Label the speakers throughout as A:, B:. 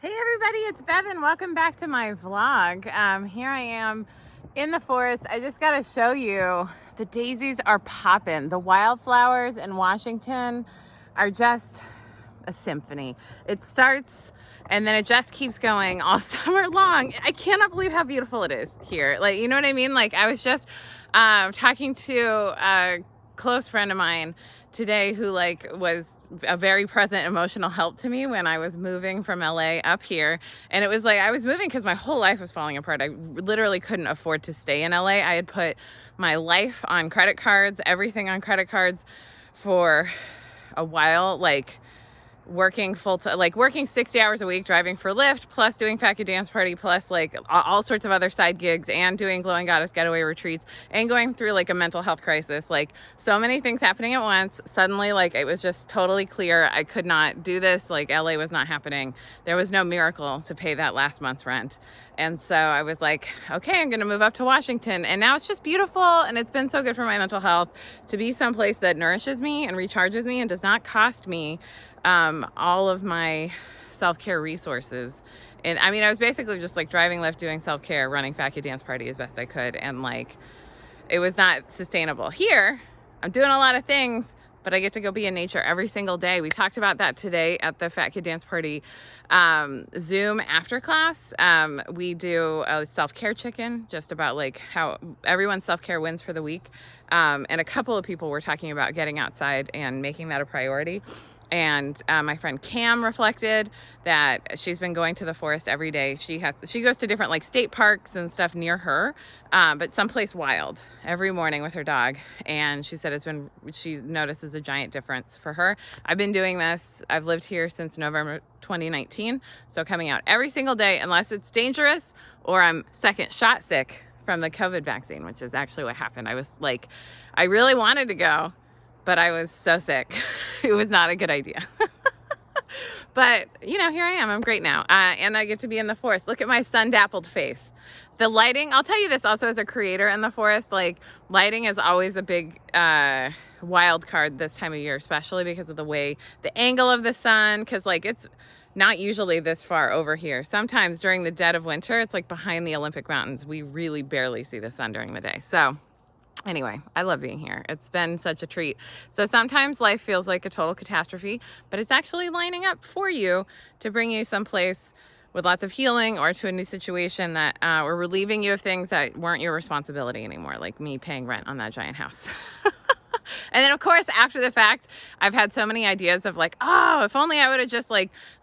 A: Hey everybody, it's Bevin. Welcome back to my vlog. Here I am in the forest. I just gotta show you, the daisies are popping. The wildflowers in Washington are just a symphony. It starts and then it just keeps going all summer long. I cannot believe how beautiful it is here. Like, you know what I mean? Like, I was just talking to a close friend of mine today who was a very present emotional help to me when I was moving from LA up here. And it was like I was moving because my whole life was falling apart. I literally couldn't afford to stay in LA. I had put my life on credit cards, everything on credit cards for a while, working full time, working 60 hours a week, driving for Lyft, plus doing Fat Kid Dance Party, plus all sorts of other side gigs, and doing Glowing Goddess getaway retreats, and going through a mental health crisis. So many things happening at once. Suddenly, it was just totally clear I could not do this. LA was not happening. There was no miracle to pay that last month's rent. And so I was like, okay, I'm gonna move up to Washington. And now it's just beautiful, and it's been so good for my mental health to be someplace that nourishes me and recharges me and does not cost me all of my self-care resources. And I mean, I was basically just driving Lyft, doing self-care, running Fat Kid Dance Party as best I could. And it was not sustainable. Here, I'm doing a lot of things, but I get to go be in nature every single day. We talked about that today at the Fat Kid Dance Party Zoom after class. We do a self-care check-in, just about how everyone's self-care wins for the week. And a couple of people were talking about getting outside and making that a priority. And my friend Cam reflected that she's been going to the forest every day. She goes to different state parks and stuff near her, but someplace wild every morning with her dog. And she said she notices a giant difference for her. I've been doing this. I've lived here since November 2019. So coming out every single day, unless it's dangerous or I'm second shot sick from the COVID vaccine, which is actually what happened. I really wanted to go, but I was so sick. It was not a good idea. But, here I am. I'm great now. And I get to be in the forest. Look at my sun-dappled face. The lighting, I'll tell you this also as a creator in the forest, lighting is always a big wild card this time of year, especially because of the angle of the sun, because it's not usually this far over here. Sometimes during the dead of winter, it's behind the Olympic Mountains. We really barely see the sun during the day. So anyway, I love being here. It's been such a treat. So sometimes life feels like a total catastrophe, but it's actually lining up for you to bring you someplace with lots of healing, or to a new situation that we're relieving you of things that weren't your responsibility anymore, like me paying rent on that giant house. And then, of course, after the fact, I've had so many ideas of oh, if only I would have just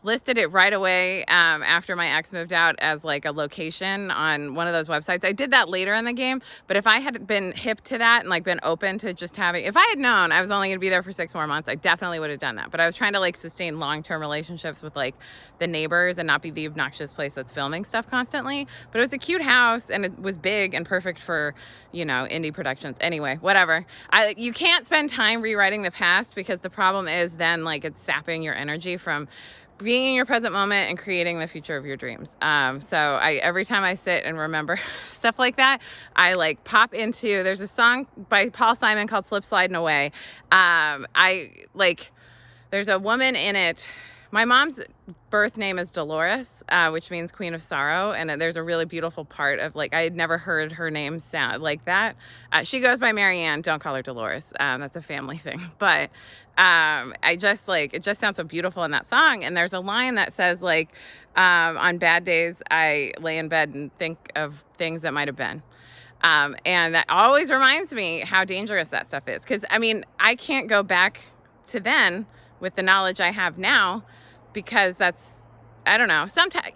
A: listed it right away after my ex moved out as a location on one of those websites. I did that later in the game, but if I had been hip to that and been open to just having, if I had known I was only going to be there for 6 more months, I definitely would have done that. But I was trying to sustain long-term relationships with the neighbors and not be the obnoxious place that's filming stuff constantly. But it was a cute house, and it was big and perfect for, indie productions. Anyway, whatever. You can't spend time rewriting the past, because the problem is then it's sapping your energy from being in your present moment and creating the future of your dreams. So every time I sit and remember stuff like that, I pop into, there's a song by Paul Simon called Slip Sliding Away. There's a woman in it. My mom's birth name is Dolores, which means Queen of Sorrow. And there's a really beautiful part of I had never heard her name sound like that. She goes by Marianne. Don't call her Dolores. That's a family thing. But it just sounds so beautiful in that song. And there's a line that says on bad days, I lay in bed and think of things that might have been. And that always reminds me how dangerous that stuff is. Because, I can't go back to then with the knowledge I have now, because I don't know. Sometimes,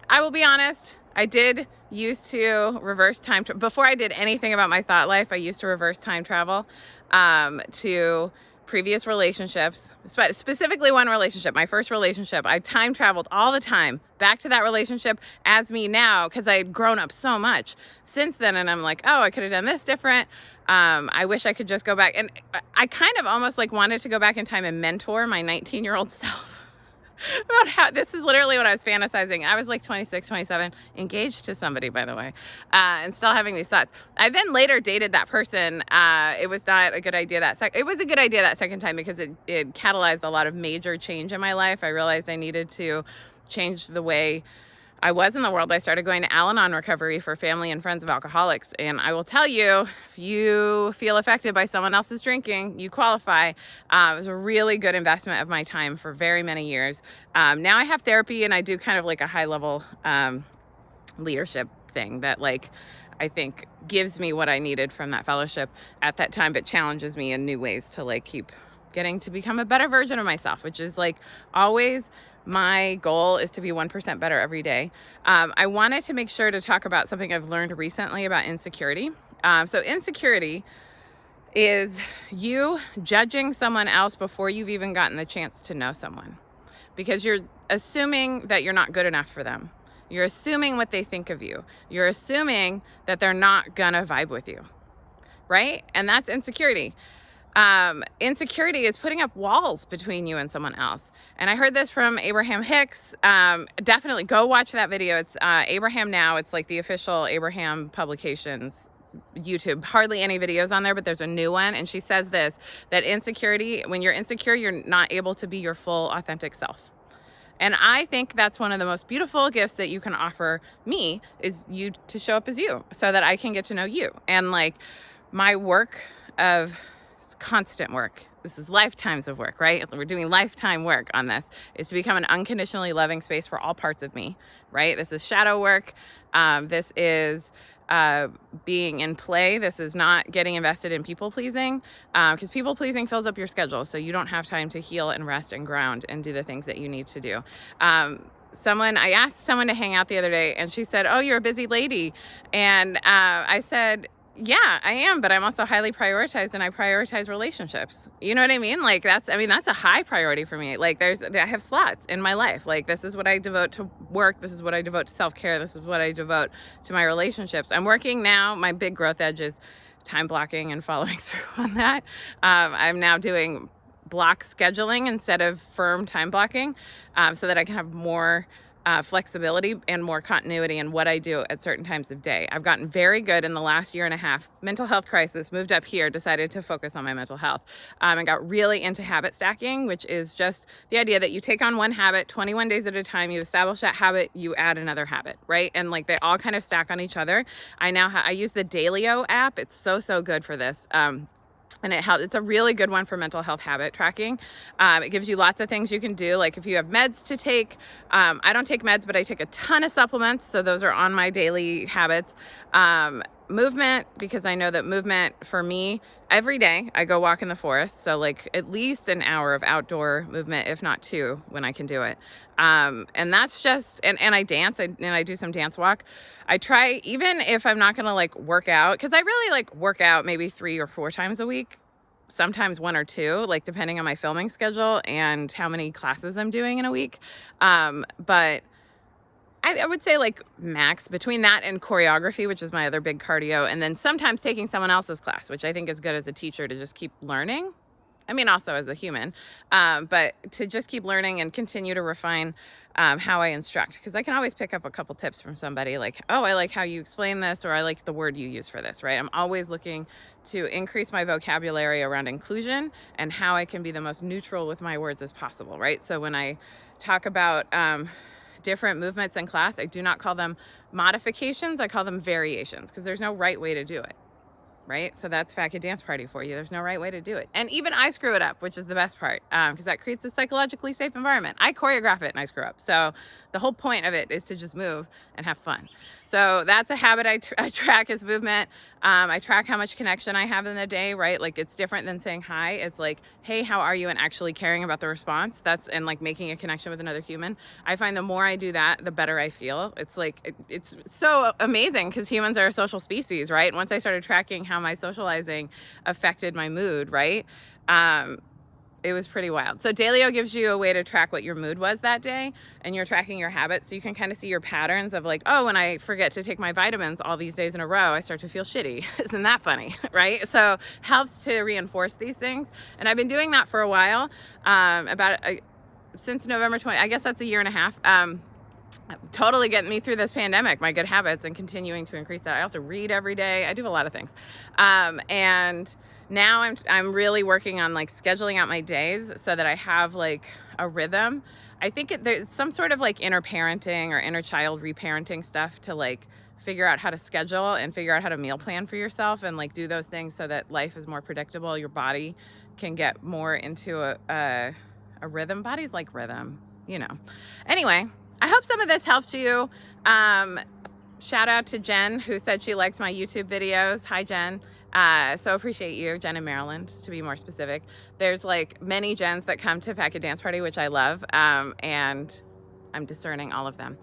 A: I will be honest, I did used to reverse time. Before I did anything about my thought life, I used to reverse time travel to previous relationships, specifically one relationship, my first relationship. I time traveled all the time back to that relationship as me now, because I had grown up so much since then. And I'm oh, I could have done this different. I wish I could just go back. And I kind of almost wanted to go back in time and mentor my 19-year-old self about how, this is literally what I was fantasizing. I was 26, 27, engaged to somebody, by the way, and still having these thoughts. I then later dated that person. It was not a good idea it was a good idea that second time, because it catalyzed a lot of major change in my life. I realized I needed to changed the way I was in the world. I started going to Al-Anon recovery for family and friends of alcoholics. And I will tell you, if you feel affected by someone else's drinking, you qualify. It was a really good investment of my time for very many years. Now I have therapy, and I do kind of like a high level leadership thing that like I think gives me what I needed from that fellowship at that time, but challenges me in new ways to like keep getting to become a better version of myself, which is like always my goal is to be 1% better every day. I wanted to make sure to talk about something I've learned recently about insecurity. So insecurity is you judging someone else before you've even gotten the chance to know someone, because you're assuming that you're not good enough for them. You're assuming what they think of you. You're assuming that they're not gonna vibe with you, right? And that's insecurity. Insecurity is putting up walls between you and someone else. And I heard this from Abraham Hicks. Definitely go watch that video. It's Abraham Now. It's like the official Abraham Publications YouTube. Hardly any videos on there, but there's a new one. And she says this, that insecurity, when you're insecure, you're not able to be your full authentic self. And I think that's one of the most beautiful gifts that you can offer me, is you to show up as you, so that I can get to know you. And like my work of constant work, this is lifetimes of work, right? We're doing lifetime work on this, is to become an unconditionally loving space for all parts of me, right? This is shadow work. This is being in play. This is not getting invested in people pleasing, because people pleasing fills up your schedule, so you don't have time to heal and rest and ground and do the things that you need to do. I asked someone to hang out the other day, and she said, "Oh, you're a busy lady." And I said, "Yeah, I am, but I'm also highly prioritized, and I prioritize relationships." You know what I mean? Like that's a high priority for me. Like I have slots in my life. Like this is what I devote to work. This is what I devote to self-care. This is what I devote to my relationships. I'm working now. My big growth edge is time blocking and following through on that. I'm now doing block scheduling instead of firm time blocking, so that I can have more flexibility and more continuity in what I do at certain times of day. I've gotten very good in the last year and a half. Mental health crisis, moved up here, decided to focus on my mental health, and got really into habit stacking, which is just the idea that you take on one habit 21 days at a time, you establish that habit, you add another habit, right? And like they all kind of stack on each other. I use the Dailyo app. It's so good for this. And it's a really good one for mental health habit tracking. It gives you lots of things you can do. Like if you have meds to take, I don't take meds, but I take a ton of supplements. So those are on my daily habits. Movement, because I know that movement for me, every day I go walk in the forest. So like at least an hour of outdoor movement, if not 2, when I can do it. And that's just, and I dance, and I do some dance walk. I try, even if I'm not going to like work out, because I really like work out maybe 3 or 4 times a week, sometimes 1 or 2, like depending on my filming schedule and how many classes I'm doing in a week. But I would say like max between that and choreography, which is my other big cardio, and then sometimes taking someone else's class, which I think is good as a teacher to just keep learning. I mean, also as a human, but to just keep learning and continue to refine how I instruct, because I can always pick up a couple tips from somebody like, oh, I like how you explain this, or I like the word you use for this, right? I'm always looking to increase my vocabulary around inclusion and how I can be the most neutral with my words as possible, right? So when I talk about different movements in class, I do not call them modifications, I call them variations, because there's no right way to do it. Right? So that's Fat Kid Dance Party for you. There's no right way to do it. And even I screw it up, which is the best part, because that creates a psychologically safe environment. I choreograph it and I screw up. So the whole point of it is to just move and have fun. So that's a habit I track is movement. I track how much connection I have in the day, right? Like it's different than saying hi. It's like, hey, how are you? And actually caring about the response. And like making a connection with another human. I find the more I do that, the better I feel. It's like, it's so amazing because humans are a social species, right? And once I started tracking how my socializing affected my mood, right? It was pretty wild. So Dailyo gives you a way to track what your mood was that day, and you're tracking your habits. So you can kind of see your patterns of like, oh, when I forget to take my vitamins all these days in a row, I start to feel shitty. Isn't that funny? Right? So helps to reinforce these things. And I've been doing that for a while, since November 20, I guess that's a year and a half. Totally getting me through this pandemic, my good habits, and continuing to increase that. I also read every day. I do a lot of things. And now I'm really working on like scheduling out my days so that I have like a rhythm. I think there's some sort of like inner parenting or inner child reparenting stuff to like figure out how to schedule and figure out how to meal plan for yourself and like do those things so that life is more predictable. Your body can get more into a rhythm. Bodies like rhythm, you know. Anyway, I hope some of this helps you. Shout out to Jen, who said she likes my YouTube videos. Hi, Jen. So appreciate you, Jen in Maryland, to be more specific. There's like many Jens that come to Fat Kid Dance Party, which I love, and I'm discerning all of them.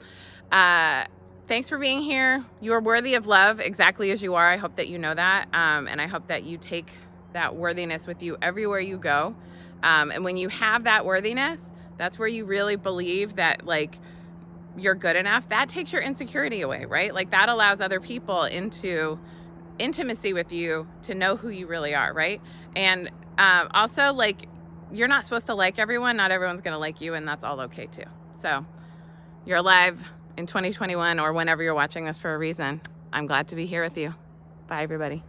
A: Thanks for being here. You are worthy of love exactly as you are. I hope that you know that, and I hope that you take that worthiness with you everywhere you go. And when you have that worthiness, that's where you really believe that like you're good enough. That takes your insecurity away, right? Like that allows other people into intimacy with you to know who you really are, right? And also, like, you're not supposed to like everyone. Not everyone's gonna like you, and that's all okay too. So you're alive in 2021 or whenever you're watching this for a reason. I'm glad to be here with you. Bye, everybody.